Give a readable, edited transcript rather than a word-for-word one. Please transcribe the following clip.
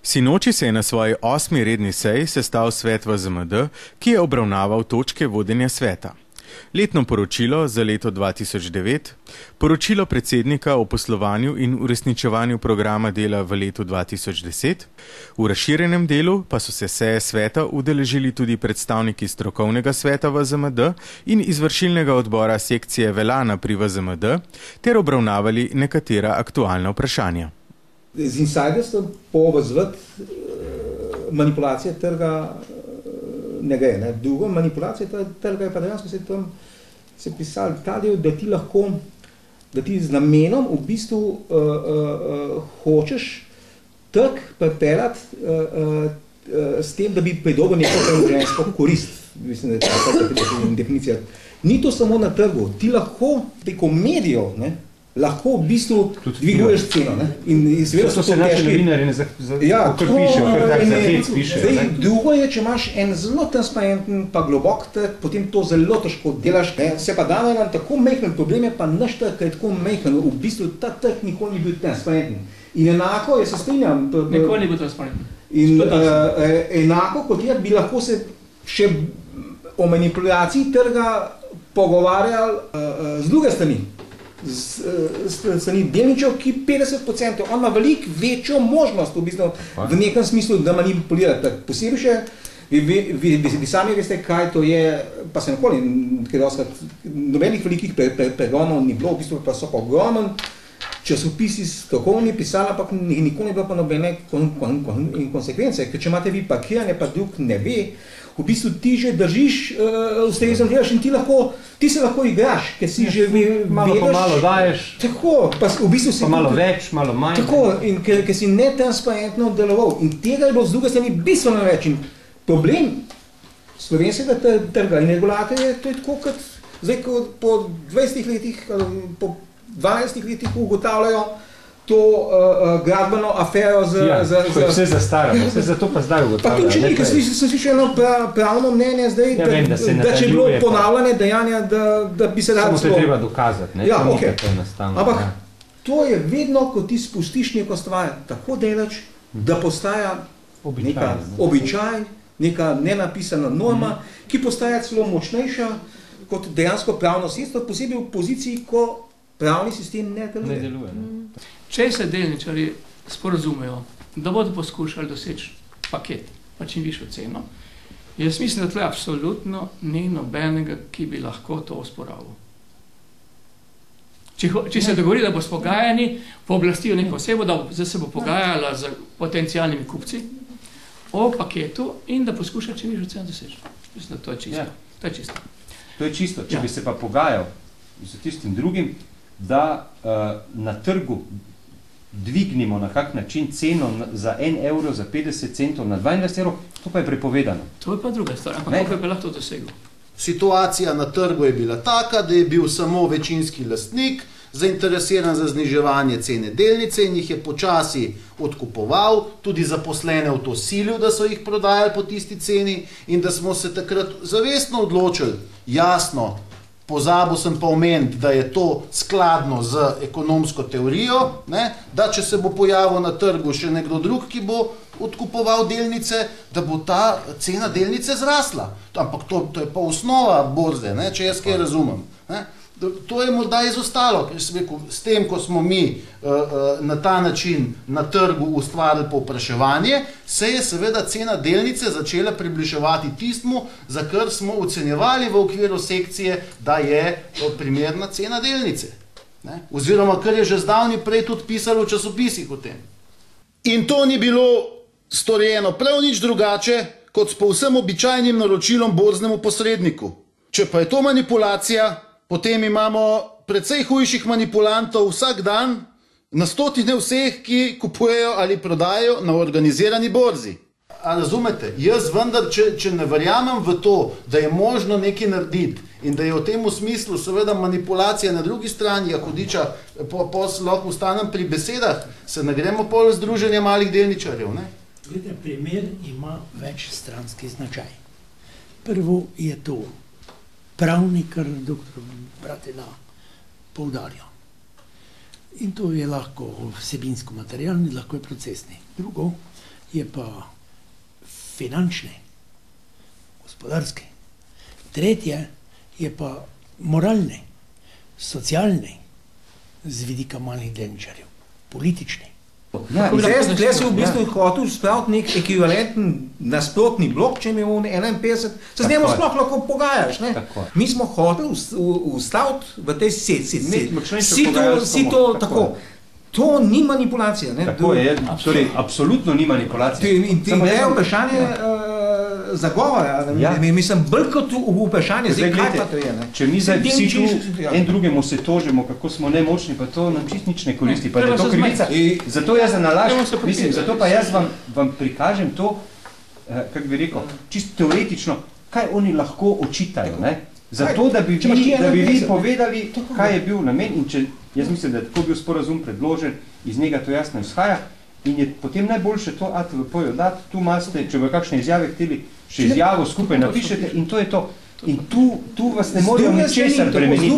Sinoči se je na svoji 8. redni seji sestal svet VZMD, ki je obravnaval točke vodenja sveta. Letno poročilo za leto 2009, poročilo predsednika o poslovanju in uresničevanju programa dela v letu 2010, v razširjenem delu pa so se seje sveta udeležili tudi predstavniki strokovnega sveta VZMD in izvršilnega odbora sekcije Velana pri VZMD ter obravnavali nekatera aktualna vprašanja. Z insiderstvom povezati manipulacije trga ne gre. Drugo, manipulacija trga je pa dejansko se pisali ta del, da ti z namenom v bistvu hočeš trg pripeljati s tem, da bi pridobil neko premoženjsko korist. Mislim, da je ta definicija. Ni to samo na trgu. Ti lahko preko medijev, lahko v bistvu dviguješ ceno. To se naši novinarji kar pišejo, kar tak za hec pišejo. Drugo je, če imaš en zelo transparenten pa globok trg, potem to zelo težko delaš. Se pa da nam tako majhen problem je pa naš trg, je tako majhen. V bistvu ta trg nikoli ni bil transparenten. In enako, jaz se strinjam. Nikoli ni bil transparenten. In enako kot je, bi lahko se še o manipulaciji trga pogovarjali z druge strani. Strani delničev, ki 50%, on ima veliko večjo možnost v nekem smislu, da manipulira. Posebej še, vi sami veste, kaj to je, pa se nikoli, nobenih velikih pregonov ni bilo, v bistvu pa so pa ogromen časopisi strokovni pisali, ampak nikoli ni bilo pa nobene konsekvence, ker če imate vi parkiranje, pa drug ne ve, v bistvu ti že držiš, ustrezen delaš in ti se lahko igraš, ker si že vedeš. Malo pa malo daješ, tako, pa v bistvu si pa malo več, malo manj. Tako, in ker si netransparentno deloval. In tega je bilo z druge strani bistveno več. In problem slovenskega trga in regulatorja, to je tako, kot zdaj, ko po 20 letih, po 12 letih ugotavljajo to gradbeno afero vse zastaramo, vse zato pa zdaj ugotavljajo. Pa tudi če nekaj, sem slišal eno pravno mnenje zdaj, da če je bilo ponavljanje dejanja, da bi se rad... Samo to je treba dokazati, ne? Ja, ok. Ampak to je vedno, ko ti spustiš neko stvar tako daleč, da postaja neka običaj, neka nenapisana norma, ki postaja celo močnejša kot dejansko pravno sredstvo, posebej v poziciji, ko pravni sistem ne deluje. Če se delničarji sporazumejo, da bodo poskušali doseči paket, pa čim višjo ceno, jaz mislim, da tle absolutno ni nobenega, ki bi lahko to osporavil. Če se dogovori, da bo s pogajanji, pooblastijo neko osebo, da se bo pogajala z potencialnimi kupci o paketu in da poskuša čim višjo ceno doseči. Mislim, da to je čisto. To je čisto. Če bi se pa pogajal z tistim drugim, da na trgu dvignimo na kak način ceno za 1 evro, za 50 centov na 22 evrov, to pa je prepovedano. To je pa druga stvar, ampak kako je pa lahko to dosegel? Situacija na trgu je bila taka, da je bil samo večinski lastnik zainteresiran za zniževanje cene delnice in jih je počasi odkupoval, tudi zaposlene v to silil, da so jih prodajali po tisti ceni in da smo se takrat zavestno odločili, jasno, pozabil sem pa omeniti, da je to skladno z ekonomsko teorijo, da če se bo pojavil na trgu še nekdo drug, ki bo odkupoval delnice, da bo ta cena delnice zrasla. Ampak to je pa osnova borze, če jaz kaj razumem. To je morda izostalo, ker sem rekel, s tem, ko smo mi na ta način na trgu ustvarili povpraševanje, se je seveda cena delnice začela približevati tistmu, za kar smo ocenjevali v okviru sekcije, da je primerna cena delnice. Oziroma, kar je že zdavni prej tudi pisalo v časopisih o tem. In to ni bilo storjeno prav nič drugače, kot s povsem običajnim naročilom borznemu posredniku. Če pa je to manipulacija, potem imamo precej hujših manipulantov vsak dan, na stotine vseh, ki kupujejo ali prodajajo na organizirani borzi. A razumete? Jaz vendar, če ne verjamem v to, da je možno nekaj narediti in da je v tem smislu seveda manipulacija na drugi strani, hudiča, lahko ostanem pri besedah, se ne gremo pol združenja malih delničarjev, ne? Glede, primer ima večstranski značaj. Prvo je to pravni, kar doktor Bratina poudarja. In to je lahko vsebinsko materialni, lahko je procesni. Drugo je pa finančni, gospodarski. Tretje je pa moralni, socialni, z vidika malih delničarjev, politični. Ja, Zdaj se v bistvu hotel spraviti nek ekvivalenten nasprotni blok, če je 51, se z njemu sploh lahko pogajaš. Ne? Mi smo hoteli ustaviti v tej si to tako. To ni manipulacija. Ne? Tako je, torej, absolutno ni manipulacija. In to je vprašanje zagovora. Ja. Mislim, bolj kot vprašanje, zdaj kaj pa to je. Ne? Če mi zdaj vsi tu en drugemu se tožimo, kako smo nemočni, pa to nam čist nič ne koristi, pa je to krivica. Zato jaz nalaž, mislim, zato pa jaz vam prikažem to, kako bi rekel, čisto teoretično, kaj oni lahko očitajo, ne? Zato, da bi vi povedali, kaj je bil namen in če, jaz mislim, da je tako bil sporazum predložen, iz njega to jasno izhaja in je potem najboljše to ATVP-jo dati, tu imate, če v kakšne izjave hteli, še izjavo skupaj napišete in to je to. In tu vas ne morajo ničesar premeniti.